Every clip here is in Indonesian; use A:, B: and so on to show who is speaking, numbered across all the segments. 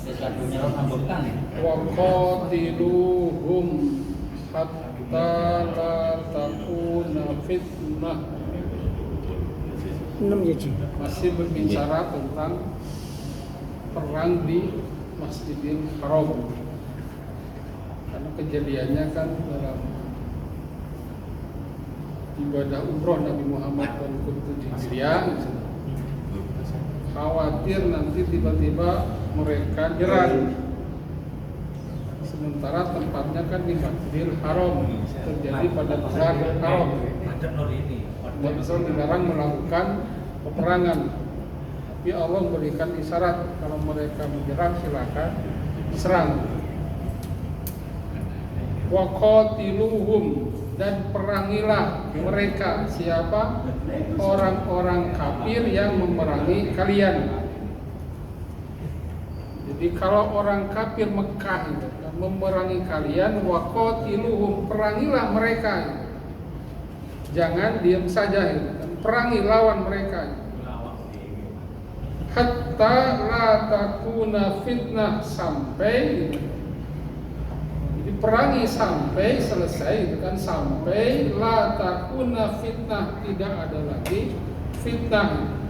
A: Wa qatiluhum hatta la takuna fitnah.
B: 6 ya Ci.
A: Masih berbicara tentang perang di Masjidil Haram. Karena kejadiannya kan dalam ibadah umroh Nabi Muhammad dan Kuntu Hijriah, khawatir nanti tiba-tiba mereka nyerang. Sementara tempatnya kan di Masjidil Haram, terjadi pada bulan Haram. Dan Islam dilarang melakukan peperangan. Tapi Allah memberikan isyarat kalau mereka menyerang silakan serang. Wa qatiluhum, dan perangilah mereka. Siapa? Orang-orang kafir yang memerangi kalian. Jadi kalau orang kafir Mekah itu memerangi kalian, wa qatiluhum, perangilah mereka. Jangan diam saja itu. Perangi, lawan mereka. Hatta la takuna fitnah, sampai jadi perangi sampai selesai itu kan, sampai la takuna fitnah, tidak ada lagi fitnah.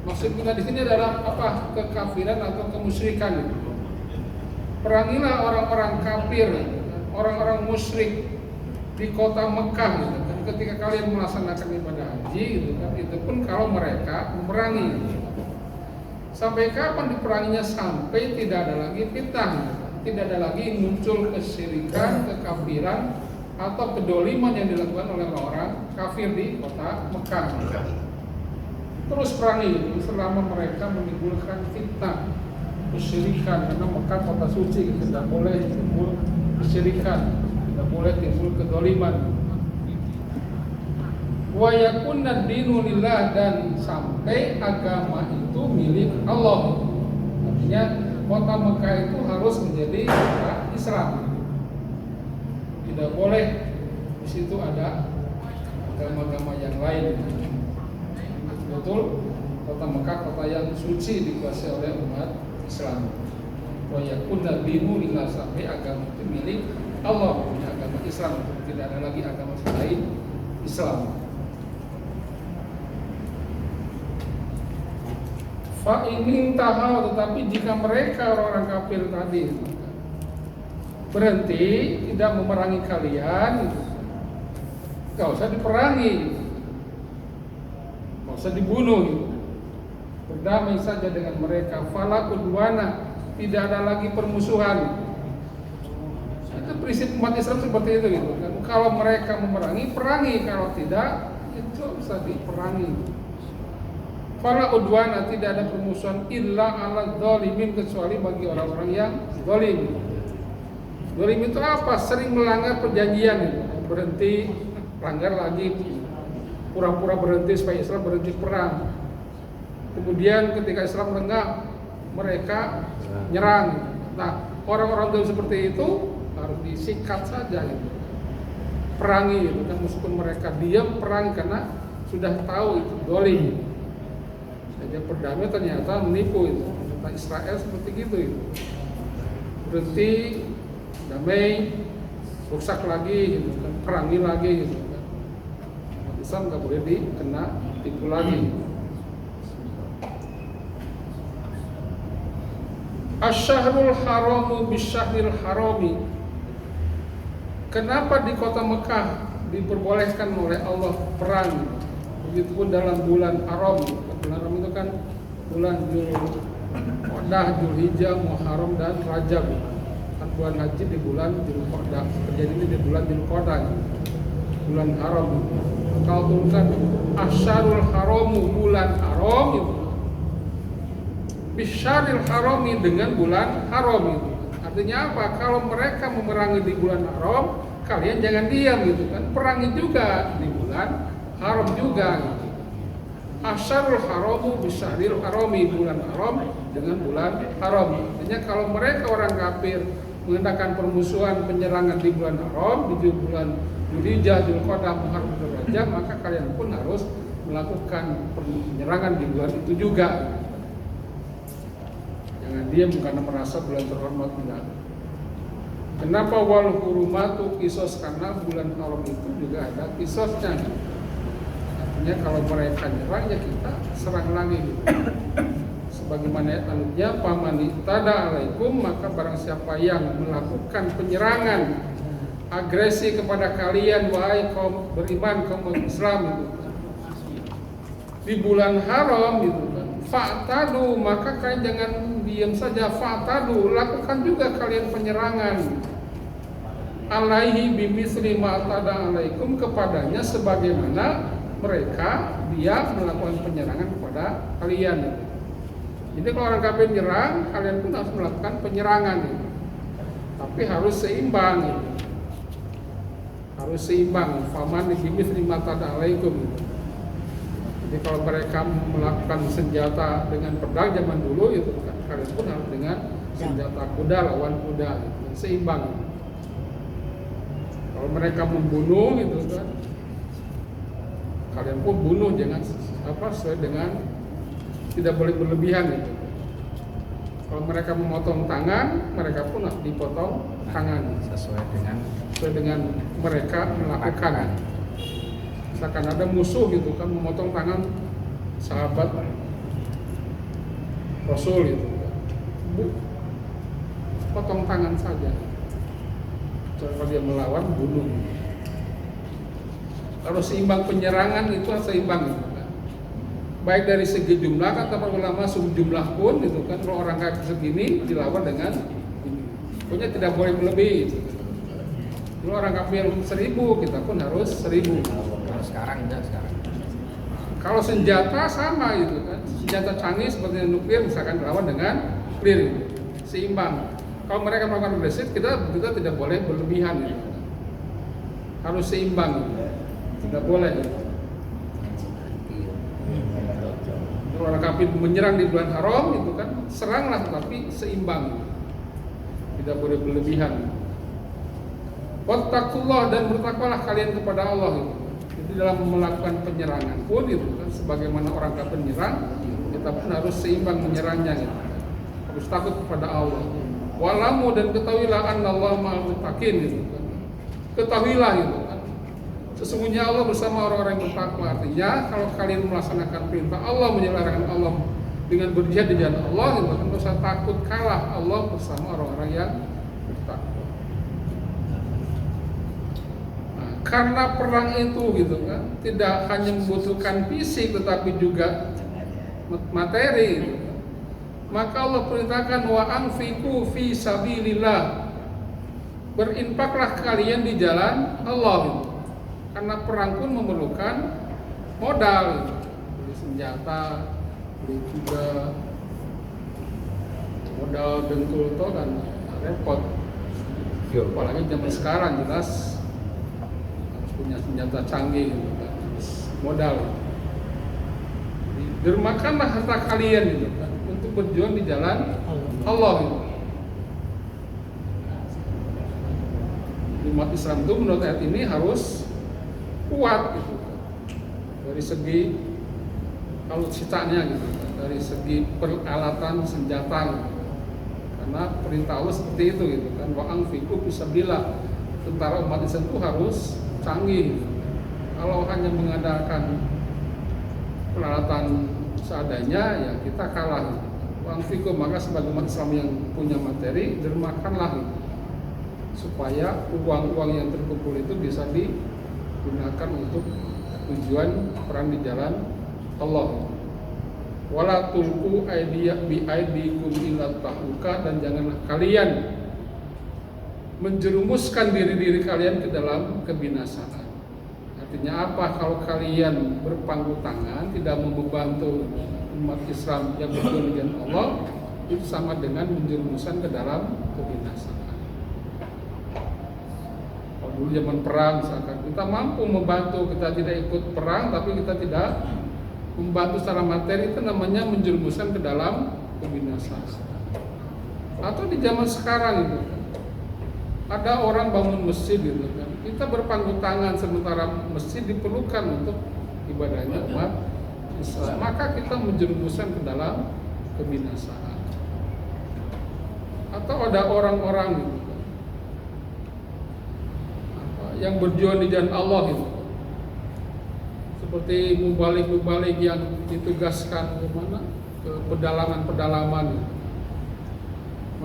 A: Maksud kita di sini adalah apa? Kekafiran atau kemusyrikan. Perangilah orang-orang kafir, orang-orang musyrik di kota Mekah gitu kan, ketika kalian melaksanakan ibadah haji gitu kan, itu pun kalau mereka memerangi. Sampai kapan diperanginya? Sampai tidak ada lagi fitnah, tidak ada lagi muncul kesyirikan, kekafiran atau kedoliman yang dilakukan oleh orang kafir di kota Mekah. Terus perangi selama mereka menimbulkan fitnah, kesyirikan, karena Mekah kota suci, tidak boleh timbul kesyirikan, tidak boleh timbul kedoliman. Wa yakunna dinu lillah, dan sampai agama itu milik Allah. Artinya kota Mekah itu harus menjadi kota Islam. Tidak boleh di situ ada agama-agama yang lain. Betul, kota Mekah kota yang suci dikuasai oleh umat Islam. Wa yakunna dinu lillah, sampai agama itu milik Allah, agama Islam, tidak ada lagi agama selain Islam. Fa in tahau, tetapi jika mereka orang-orang kafir tadi berhenti tidak memerangi kalian, gak usah diperangi, gak usah dibunuh, berdamai saja dengan mereka. Fala udwana, tidak ada lagi permusuhan. Itu prinsip umat Islam seperti itu gitu kan. Kalau mereka memerangi, perangi, kalau tidak itu bisa diperangi. Fala udwana, tidak ada permusuhan illa ala dzalimin, kecuali bagi orang-orang yang zalim. Zalim itu apa? Sering melanggar perjanjian itu. Berhenti, langgar lagi, pura-pura berhenti supaya Islam berhenti perang. Kemudian ketika Islam renggang, mereka nyerang. Nah, orang-orang zalim seperti itu harus disikat saja gitu. Perangi itu kan, meskipun mereka diam, perangi karena sudah tahu itu zalim. Saja perdamaian ternyata menipu itu. Kata Israel seperti gitu itu. Berhenti, damai, rusak lagi gitu kan, perangi lagi gitu kan. Islam nggak boleh dikena tipu lagi. Asy-syahrul haramu bisyahril harami. Kenapa di kota Mekah diperbolehkan oleh Allah perang? Begitupun dalam bulan haram. Bulan haram itu kan bulan Dzulqa'dah, Dzulhijjah, Muharram dan Rajab. Kan bulan haji di bulan Dzulqa'dah. Terjadi ini di bulan Dzulqa'dah, bulan haram. Kalau turunkan asyarul haramu, bulan haram itu. Bisyaril harami, dengan bulan haram itu. Artinya apa? Kalau mereka memerangi di bulan haram, kalian jangan diam gitu kan. Perangi juga di bulan haram juga gitu. Asyarul haramu bisyaril harami, bulan haram dengan bulan haram. Artinya kalau mereka orang kafir mengadakan permusuhan, penyerangan di bulan haram, di bulan Dzulhijjah, Dzulqa'dah, Muharram dan Rajab, maka kalian pun harus melakukan penyerangan di bulan itu juga. Jangan diam karena merasa bulan terhormat, enggak. Kenapa wal hurumatu kisos? Karena bulan haram itu juga ada kisosnya. Artinya kalau mereka nyerang ya kita serang lagi gitu. Sebagaimana ayat alutnya, pamani tada alaikum, maka barang siapa yang melakukan penyerangan, agresi kepada kalian wahai kaum beriman, kaum Islam itu di bulan haram itu kan, fa'tadu, maka kalian jangan diam saja, fa'tadu, lakukan juga kalian penyerangan alaihi bimisli ma'tada alaikum, kepadanya sebagaimana mereka dia melakukan penyerangan kepada kalian itu. Jadi kalau orang kafir nyerang, kalian pun harus melakukan penyerangan gitu. Tapi harus seimbang gitu. Harus seimbang, faman bimisli ma'tada alaikum gitu. Jadi kalau mereka melakukan senjata dengan pedang zaman dulu itu kan, kalian pun harus dengan senjata kuda lawan kuda gitu. Seimbang gitu. Kalau mereka membunuh gitu kan, kalian pun bunuh, jangan sesuai dengan, tidak boleh berlebihan gitu. Kalau mereka memotong tangan, mereka pun harus dipotong tangan
B: sesuai dengan
A: mereka melakukan. Misalkan ada musuh gitu kan memotong tangan sahabat Rasul gitu, potong tangan saja. Kalau dia melawan, bunuh. Kalau seimbang penyerangan itu harus seimbang gitu kan. Baik dari segi jumlah, kata para ulama, jumlah pun gitu kan, kalau orang kafir segini dilawan dengan ini. Pokoknya tidak boleh melebihi gitu. Kalau orang kafir 1000, kita pun harus 1000.
B: Kalau sekarang enggak sekarang.
A: Kalau senjata sama gitu kan, senjata canggih seperti nuklir misalkan dilawan dengan clear gitu. Seimbang. Kalau mereka melakukan agresif, kita tidak boleh berlebihan gitu. Harus seimbang gitu. Tidak boleh gitu. Kalau orang kafir menyerang di bulan haram itu kan, seranglah tapi seimbang gitu. Tidak boleh berlebihan. Wattaqullah, dan bertakwalah kalian kepada Allah gitu. Jadi dalam melakukan penyerangan pun itu kan, sebagaimana orang kafir menyerang, kita pun harus seimbang menyerangnya gitu. Harus takut kepada Allah. Walamu, dan ketahuilah annallaha ma'al muttaqin gitu kan. Ketahuilah gitu kan. Sesungguhnya Allah bersama orang-orang yang bertakwa. Artinya kalau kalian melaksanakan perintah Allah, menyelarang Allah dengan berjihad di jalan Allah gitu kan, tidak usah takut kalah, Allah bersama orang-orang yang bertakwa. Nah, karena perang itu gitu kan, tidak hanya membutuhkan fisik tetapi juga materi gitu kan. Maka Allah perintahkan wa anfiqu fi sabilillah, berinfaklah kalian di jalan Allah gitu. Karena perang pun memerlukan modal gitu. Beli senjata, beli juga modal dengkul itu kan repot. Apalagi zaman sekarang jelas harus punya senjata canggih gitu kan. Modal gitu. Dermakanlah harta kalian gitu kan, untuk berjuang di jalan Allah gitu. Umat Islam itu menurut ayat ini harus kuat gitu, dari segi alutsistanya gitu, dari segi peralatan senjata gitu. Karena perintah Allah seperti itu gitu kan, wa anfiqu fisabilillah, tentara umat Islam itu harus canggih gitu. Kalau hanya mengandalkan peralatan seadanya ya kita kalah gitu. Wa anfiqu, maka sebagai umat Islam yang punya materi, dermakanlah gitu, supaya uang-uang yang terkumpul itu bisa digunakan untuk tujuan perang di jalan Allah. Wala tulqu biaidikum ila tahluka, dan janganlah kalian menjerumuskan diri-diri kalian ke dalam kebinasaan. Artinya apa? Kalau kalian berpangku tangan tidak membantu umat Islam yang berjuang di jalan Allah, itu sama dengan menjerumuskan ke dalam kebinasaan. Dulu zaman perang misalkan kita mampu membantu, kita tidak ikut perang tapi kita tidak membantu secara materi, itu namanya menjerumuskan ke dalam kebinasaan. Atau di zaman sekarang itu ada orang bangun masjid gitu kan, kita berpangku tangan sementara masjid diperlukan untuk ibadahnya umat Islam, maka kita menjerumuskan ke dalam kebinasaan. Atau ada orang-orang gitu, yang berjuang di jalan Allah gitu, seperti mubalik-mubalik yang ditugaskan ke mana, ke pedalaman-pedalaman gitu.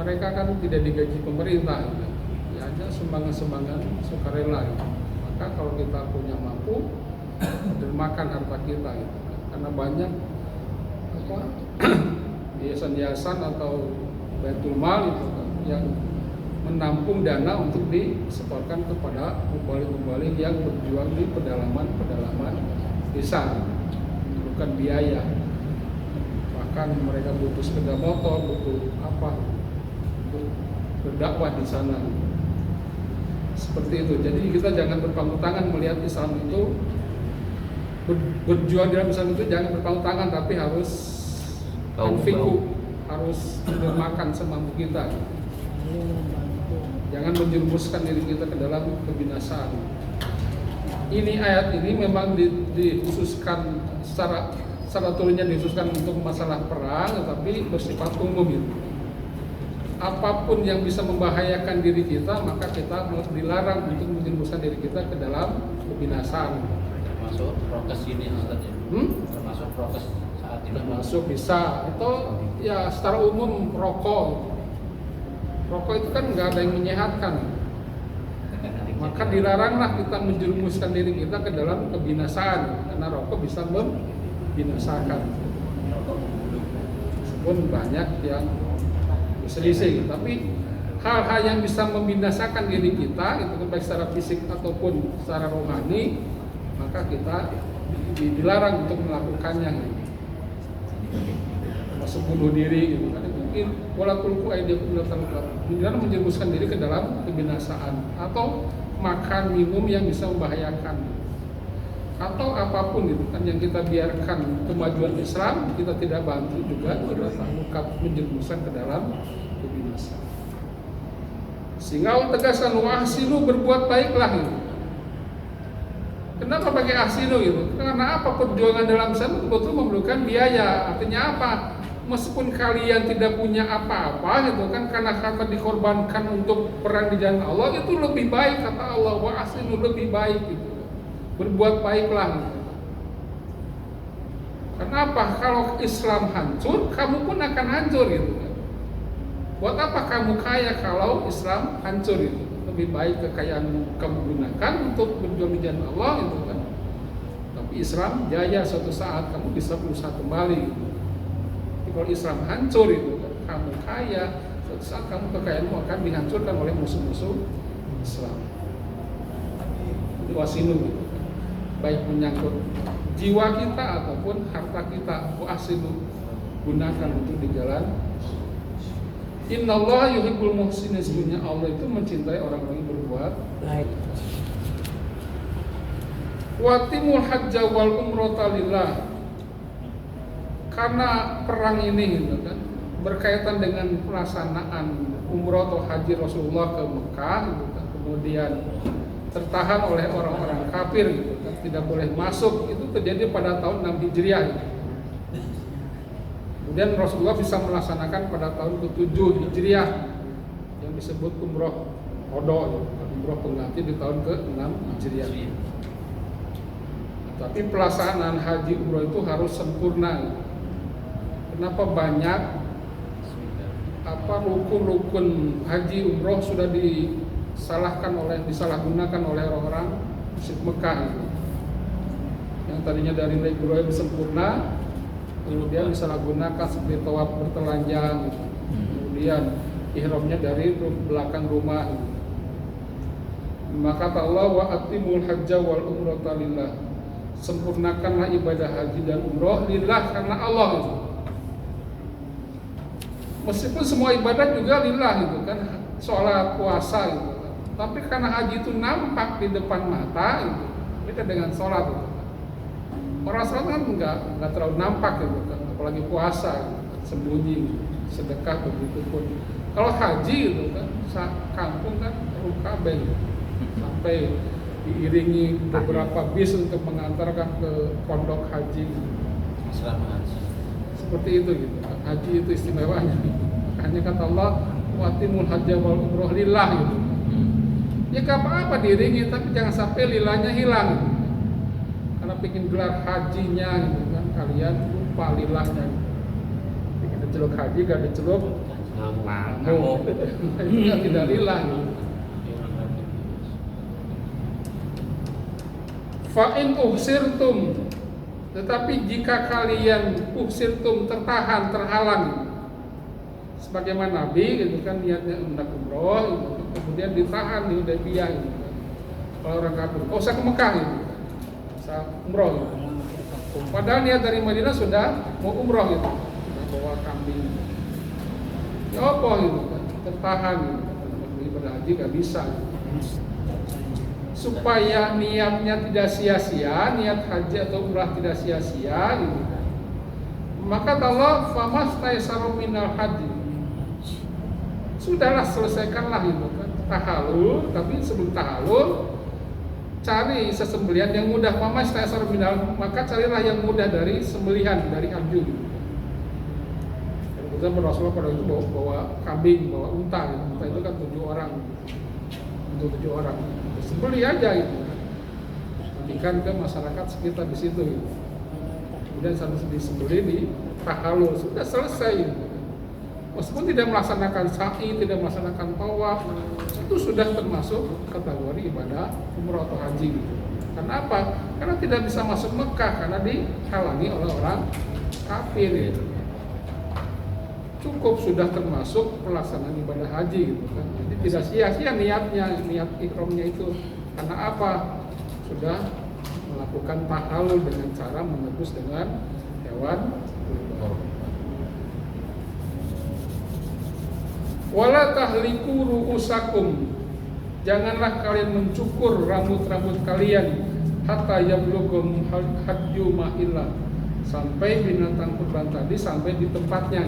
A: Mereka kan tidak digaji pemerintah gitu. Ya hanya sumbangan-sumbangan sukarela gitu. Maka kalau kita punya mampu, dermakan harta kita gitu. Karena banyak yayasan-yayasan atau baitul mal itu kan, yang menampung dana untuk disetorkan kepada mubalik-mubalik yang berjuang di pedalaman-pedalaman desa, bukan biaya. Bahkan mereka butuh sepeda motor, butuh apa untuk berdakwah di sana. Seperti itu. Jadi kita jangan berpangku tangan melihat Islam itu, berjuang dalam Islam itu jangan berpangku tangan, tapi harus anfiku, harus mendermakan semampu kita. Jangan menjerumuskan diri kita ke dalam kebinasaan. Ini ayat ini memang dikhususkan secara turunnya dikhususkan untuk masalah perang, tetapi bersifat umum itu. Apapun yang bisa membahayakan diri kita, maka kita dilarang untuk menjerumuskan diri kita ke dalam kebinasaan.
C: Termasuk prokes ini Ustaz ya? Termasuk prokes saat ini
A: Masuk bisa. Itu ya secara umum rokok. Rokok itu kan nggak ada yang menyehatkan. Maka dilaranglah kita menjerumuskan diri kita ke dalam kebinasaan, karena rokok bisa membinasakan. Meskipun banyak yang berselisih, tapi hal-hal yang bisa membinasakan diri kita, itu baik secara fisik ataupun secara rohani, maka kita dilarang untuk melakukannya. Masuk bunuh diri gitu kan, mungkin wala tulqu aydiyakum ila tahlukah, dilarang menjerumuskan diri ke dalam kebinasaan, atau makan minum yang bisa membahayakan, atau apapun itu kan yang kita biarkan kemajuan Islam, kita tidak bantu juga, kita tahlukah, menjerumuskan ke dalam kebinasaan. Sehingga Allah tegaskan wa ahsinu, berbuat baiklah gitu. Kenapa pakai ahsinu gitu? Karena apa? Perjuangan dalam Islam betul-betul memerlukan biaya. Artinya apa? Meskipun kalian tidak punya apa-apa gitu kan, karena kata dikorbankan untuk perang di jalan Allah, itu lebih baik, kata Allah, wa ahsinu, lebih baik gitu. Berbuat baiklah gitu. Kenapa? Kalau Islam hancur, kamu pun akan hancur gitu kan. Buat apa kamu kaya kalau Islam hancur itu? Lebih baik kekayaan kamu gunakan untuk berjuang di jalan Allah itu kan. Tapi Islam jaya, suatu saat kamu bisa berusaha kembali gitu. Tapi kalau Islam hancur itu kan, kamu kaya, suatu saat kamu kekayaanmu akan dihancurkan oleh musuh-musuh Islam. Wasinu gitu kan. Baik menyangkut jiwa kita ataupun harta kita, wasinu, gunakan untuk di jalan. Innallaha yuhibbul muhsinin, sesungguhnya Allah itu mencintai orang-orang yang berbuat baik. Watimul hajja wal umrata lillah. Karena perang ini gitu kan, berkaitan dengan pelaksanaan umrah atau haji Rasulullah ke Mekah gitu kan, kemudian tertahan oleh orang-orang kafir gitu kan, tidak boleh masuk, itu terjadi pada tahun 6 Hijriah gitu. Kemudian Rasulullah bisa melaksanakan pada tahun ke-7 Hijriah yang disebut umroh qadha, umroh pengganti di tahun ke-6 Hijriah. Tapi pelaksanaan haji umroh itu harus sempurna. Kenapa banyak rukun-rukun haji umroh sudah disalahgunakan oleh orang-orang musyrik Mekah itu. Yang tadinya dari umroh sempurna, kemudian disalahgunakan seperti tawaf bertelanjang, kemudian ihramnya dari belakang rumah. Maka kata Allah, wa atimul hajja wal umrata lillah, sempurnakanlah ibadah haji dan umroh lillah, karena Allah itu. Meskipun semua ibadah juga lillah itu kan, sholat, puasa gitu kan. Tapi karena haji itu nampak di depan mata itu, beda dengan sholat itu. Orang sholat kan nggak terlalu nampak gitu kan, apalagi puasa gitu kan, sembunyi, sedekah begitu pun. Kalau haji gitu kan, kampung kan rukabeh gitu, sampai diiringi beberapa bis untuk mengantarkan ke pondok haji.
C: Asrama haji.
A: Seperti itu gitu. Haji itu istimewanya. Makanya kata Allah, watimul hajja wal umroh lillah gitu. Ya gak apa-apa diiringi, tapi jangan sampai lilahnya hilang gitu. Karena bikin gelar hajinya gitu kan, kalian lupa lilahnya gitu. Bikin diceluk haji gak diceluk ngamuk. Itu tidak lillah gitu. Fa'in uhsirtum, tetapi jika kalian uhsirtum tertahan, terhalang, sebagaimana Nabi gitu kan niatnya hendak umroh gitu, kemudian ditahan di Hudaybiyah gitu kan. Kalau orang kafir, oh usah ke Mekah gitu, usah umroh gitu. Padahal niat dari Madinah sudah mau umroh gitu, sudah bawa kambing. Ya apa gitu kan, tertahan gitu kan, beribadah haji gak bisa gitu. Supaya niatnya tidak sia-sia, niat haji atau umrah tidak sia-sia gitu. Maka kalau famastaisara minal haji, sudahlah selesaikanlah gitu kan, tahalul. Tapi sebelum tahalul cari sesembelihan yang mudah. Famastaisara minal, maka carilah yang mudah dari sembelihan, dari haji gitu. Dan Rasulullah pada itu bawa kambing, bawa unta gitu. Unta itu kan 7 orang, untuk 7 orang. Sembelih aja gitu, berikan ke masyarakat sekitar di situ gitu. Kemudian sambil disembelih di tahalul, sudah selesai gitu. Meskipun tidak melaksanakan sa'i, tidak melaksanakan tawaf, itu sudah termasuk kategori ibadah umrah atau haji gitu. Karena apa? Karena tidak bisa masuk Mekah karena dihalangi oleh orang kafir gitu. Cukup sudah termasuk pelaksanaan ibadah haji gitu kan. Jadi tidak sia-sia niatnya, niat ikhramnya itu. Karena apa? Sudah melakukan tahalul dengan cara menebus dengan hewan kurban. Wala tahliku ru'usakum, janganlah kalian mencukur rambut-rambut kalian hatta yablugum hajju mahillah, sampai binatang kurban tadi sampai di tempatnya.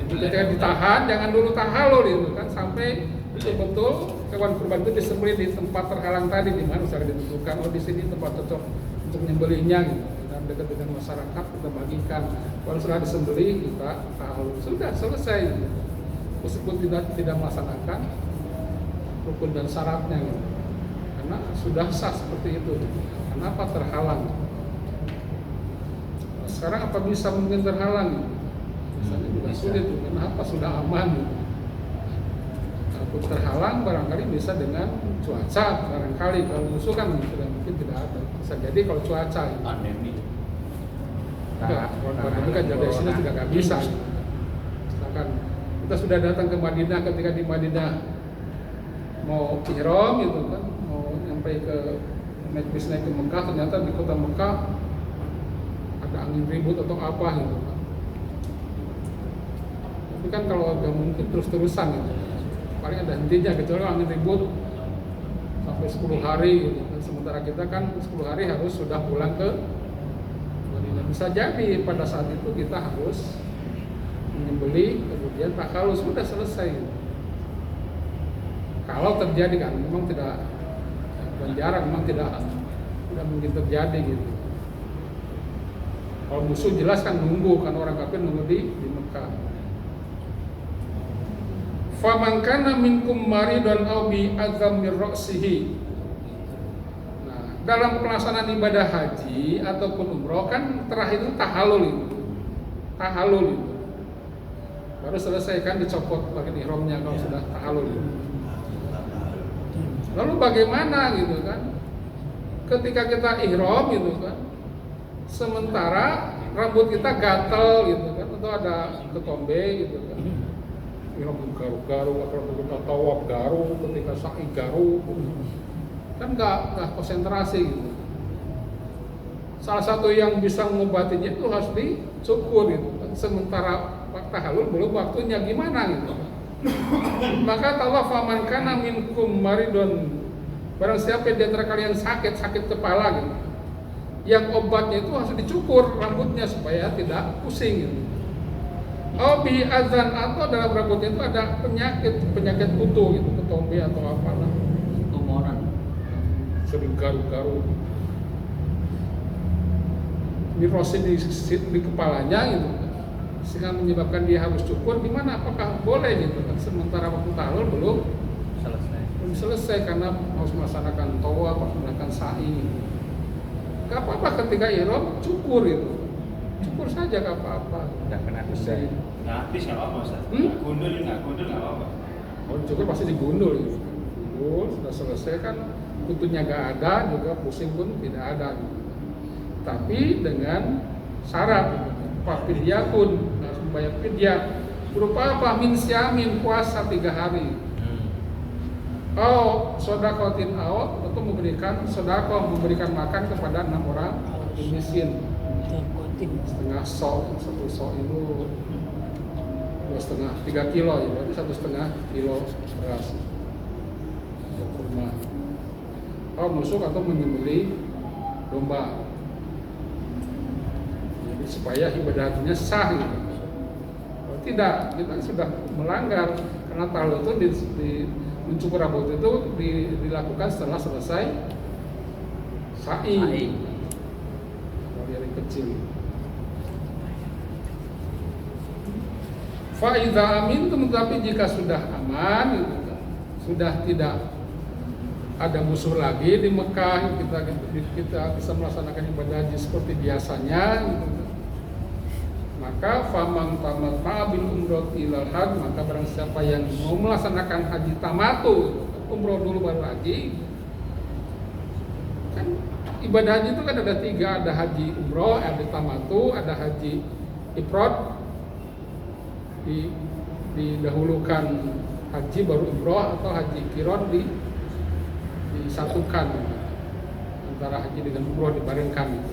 A: Ketika ditahan, jangan dulu tahalul itu kan, sampai betul-betul hewan kurban itu disembelih di tempat terhalang tadi, di mana bisa ditentukan, oh di sini tempat cocok untuk menyembelihnya gitu. Dan dekat dengan masyarakat kita bagikan. Kalau sudah disembelih kita tahalul, sudah selesai gitu. Meskipun tidak melaksanakan rukun dan syaratnya gitu. Karena sudah sah seperti itu. Kenapa terhalang? Sekarang apa bisa mungkin terhalang gitu? Misalnya juga sulit, kenapa sudah aman gitu. Takut terhalang barangkali bisa dengan cuaca, barangkali kalau musuh kan sudah mungkin tidak ada. Bisa jadi kalau cuaca gitu.
C: Pandemi.
A: Pandemi kan dari sini juga nggak bisa. Misalkan kita sudah datang ke Madinah, ketika di Madinah mau ihram gitu kan, mau sampai ke naik ke Mekah, ternyata di kota Mekah ada angin ribut atau apa gitu kan. Tapi kan kalau agak mungkin terus-terusan gitu, paling ada hentinya, kecuali angin ribut sampai 10 hari gitu. Dan sementara kita kan 10 hari harus sudah pulang ke Madinah. Bisa jadi pada saat itu kita harus menyembelih, kemudian tahalul, sudah selesai gitu. Kalau terjadi kan, memang tidak, dan jarang, memang tidak mungkin terjadi gitu. Kalau musuh jelas kan nunggu, kan orang kafir nunggu di Mekah. Faman kana minkum maridun aw bi adzam min ra'sihi. Nah, dalam pelaksanaan ibadah haji ataupun umroh kan terakhir itu tahalul itu. Tahalul itu. Baru selesai kan dicopot bagian ihramnya kalau sudah tahalul itu. Lalu bagaimana gitu kan? Ketika kita ihram gitu kan, sementara rambut kita gatal gitu kan, atau ada ketombe gitu kan. Rambut garu-garu, atau kita tawaf garu, ketika sa'i garu, kan nggak konsentrasi gitu. Salah satu yang bisa mengobatinya itu harus dicukur gitu. Sementara tahalul belum waktunya, gimana gitu. Maka Allah faman kana minkum maridun, barang siapa di antara kalian sakit kepala gitu, yang obatnya itu harus dicukur rambutnya supaya tidak pusing gitu. Bi azan, atau dalam rambutnya itu ada penyakit kutu gitu, ketombe atau apalah,
C: Tumoran.
A: sering garu-garu, mirosin di kepalanya gitu. sehingga menyebabkan dia harus cukur, gimana? Apakah boleh gitu kan? Sementara waktu tahlul belum selesai karena harus melaksanakan tawaf, harus melaksanakan sa'i. Gak apa-apa ketika ihram cukur itu, cukur saja gak apa-apa.
B: Tidak kena dosa.
C: Nggak habis nggak apa-apa Ustaz. Gundul nggak apa-apa.
A: Oh, cukur pasti digundul gitu. Gundul, sudah selesai kan kutunya gak ada, juga pusing pun tidak ada gitu. Tapi dengan syarat gitu. Pak fidyatun, harus membayar fidyah. Berupa apa? Min syamin, puasa 3 hari. Oh, sodakotin awal itu memberikan sodako, memberikan makan kepada 6 orang miskin. Setengah sok, 1 sok itu 2,5, 3 kilo ya, berarti 1,5 kilo beras untuk kurma. Oh, nusuk atau menyembelih domba. Jadi supaya ibadahnya sah gitu. Kalau tidak, kita sudah melanggar karena tahlul itu mencukur rambut itu dilakukan setelah selesai sa'i. Kalau dari kecil. Fa'idha amin, tetapi jika sudah aman, gitu, sudah tidak ada musuh lagi di Mekah, kita bisa melaksanakan ibadah haji seperti biasanya, gitu, maka famang tamatta bil umrati ilal hajj, maka barang siapa yang mau melaksanakan haji tamatu, umroh dulu baru haji. Kan ibadah haji itu kan ada 3, ada haji umroh, ada tamatu, ada haji ifrad. Didahulukan haji baru umroh, atau haji kiron disatukan antara haji dengan umroh dibarengkan.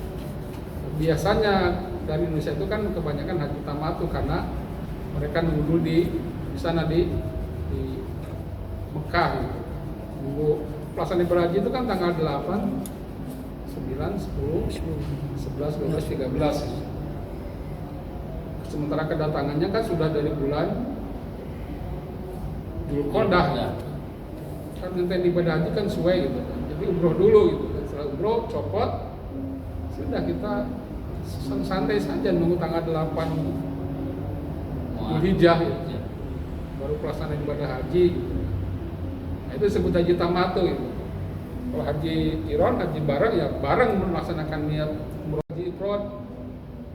A: Biasanya dari Indonesia itu kan kebanyakan haji tamatu karena mereka nunggu di sana di Mekah gitu. Nunggu pelaksanaan ibadah haji itu kan tanggal 8, 9, 10, 11, 12, 13. Sementara kedatangannya kan sudah dari bulan Dzulqa'dah ya. Kan nanti ibadah haji kan sesuai gitu kan. Jadi umroh dulu gitu. Setelah umroh copot, sudah kita santai saja nunggu tanggal 8 Dzulhijjah gitu. Baru pelaksanaan ibadah haji gitu. Nah, itu disebut haji tamatu gitu. Kalau haji qiron, haji bareng ya bareng melaksanakan niat umroh, haji ifrad,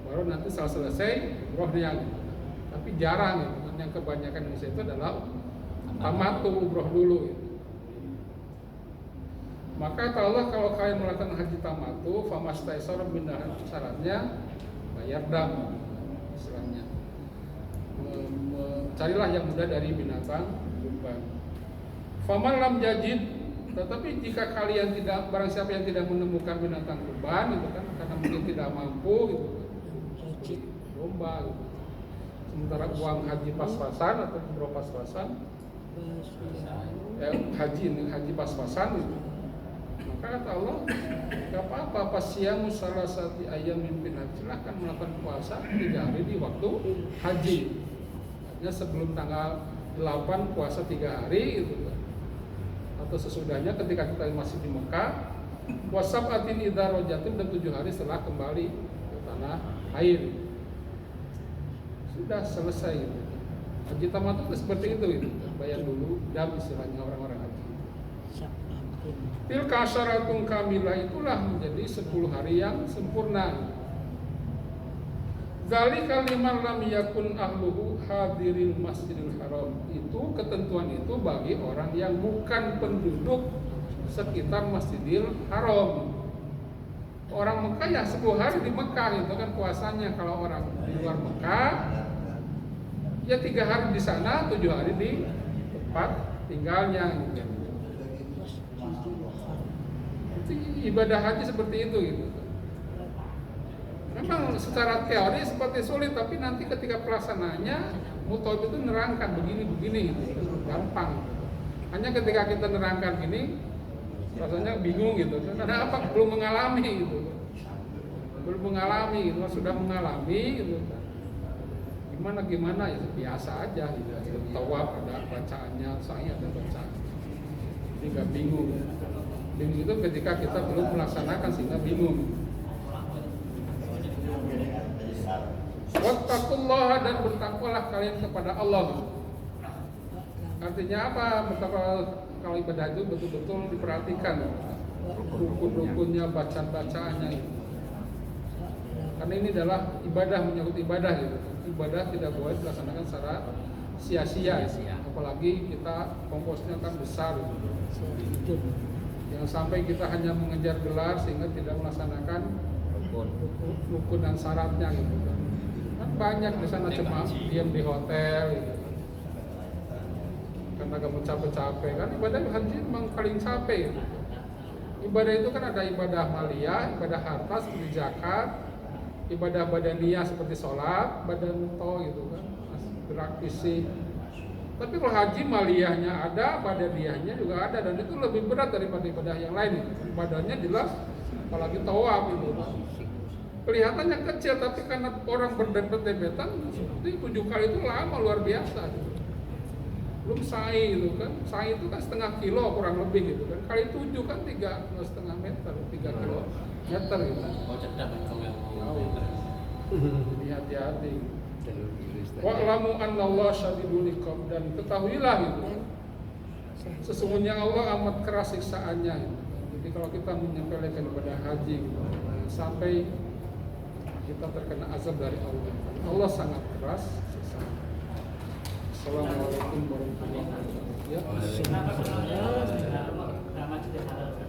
A: baru nanti setelah selesai umrohnya. Tapi jarang gitu. Yang kebanyakan Indonesia itu adalah tamatu, umroh dulu gitu. Maka kata Allah, kalau kalian melakukan haji tamatu, famastaisar minah, syaratnya bayar dam, istilahnya. Carilah yang mudah dari binatang kurban. Faman lam jajid, tetapi jika kalian tidak, barang siapa yang tidak menemukan binatang kurban gitu kan, karena mungkin tidak mampu gitu, domba gitu. Sementara uang haji pas-pasan atau umroh pas-pasan, haji pas-pasan gitu. Maka kata Allah, gak apa-apa, pasyamu salasati ayamin bin haji, silahkan melakukan puasa 3 hari di waktu haji. Artinya sebelum tanggal 8 puasa 3 hari gitu. Atau sesudahnya ketika kita masih di Mekah, wasab'atin idza rajatum, dan 7 hari setelah kembali ke tanah air. Sudah selesai gitu. Haji tamattu seperti itu gitu. Bayar dulu dam, istilahnya orang-orang haji. Tilka asyaratun kamilah, itulah menjadi 10 hari yang sempurna. Dzalika liman lam yakun ahluhu hadiril masjidil haram. Itu ketentuan itu bagi orang yang bukan penduduk sekitar Masjidil Haram. Orang Mekah ya 10 hari di Mekah itu kan puasanya. Kalau orang di luar Mekah ya 3 hari di sana, 7 hari di tempat tinggalnya gitu. Ibadah haji seperti itu gitu. Memang secara teori seperti sulit, tapi nanti ketika pelaksanaannya Mutoib itu nerangkan begini gitu. Gampang gitu. Hanya ketika kita nerangkan gini rasanya bingung gitu. Karena apa? Belum mengalami gitu. Belum mengalami gitu, sudah mengalami gitu. Gimana ya biasa aja gitu. Tawaf ada bacaannya, sa'i ada bacaan. Jadi enggak bingung. Bingung itu ketika kita belum melaksanakan sehingga bingung. Wattaqullaha, dan bertakwalah kalian kepada Allah. Artinya apa? Kalau ibadah itu betul-betul diperhatikan rukun-rukunnya, bacaan-bacaannya itu. Karena ini adalah ibadah, menyangkut ibadah gitu. Ibadah tidak boleh dilaksanakan secara sia-sia. Apalagi kita komposnya kan besar gitu. Jangan sampai kita hanya mengejar gelar sehingga tidak melaksanakan rukun dan syaratnya gitu kan. Kan banyak di sana cuma diam di hotel gitu. Karena kamu capek-capek kan, ibadah haji memang paling capek gitu. Ibadah itu kan ada ibadah maliyah, ibadah harta seperti zakat, ibadah badaniyah seperti sholat, badan to gitu kan, gerak fisik. Tapi kalau haji maliyahnya ada, badaniyahnya juga ada, dan itu lebih berat daripada ibadah yang lain. Badannya jelas, apalagi tawaf itu. Kelihatannya kecil, tapi karena orang berdempet-dempetan, seperti 7 kali itu lama, luar biasa. Gitu. Belum sa'i itu kan, sa'i itu kan setengah kilo kurang lebih gitu kan, kali 7 kan 3,5 meter, 3 kilometer gitu.
C: Oh, cerdas kalau yang mau
A: Tahu. Jadi hati-hati. Wa'lamu annallaha syadidul iqab, dan ketahuilah gitu, sesungguhnya Allah amat keras siksaannya gitu. Jadi kalau kita menyepelekan ibadah haji gitu, sampai kita terkena azab dari Allah. Allah sangat keras siksaannya. Assalamualaikum warahmatullahi wabarakatuh. Ya.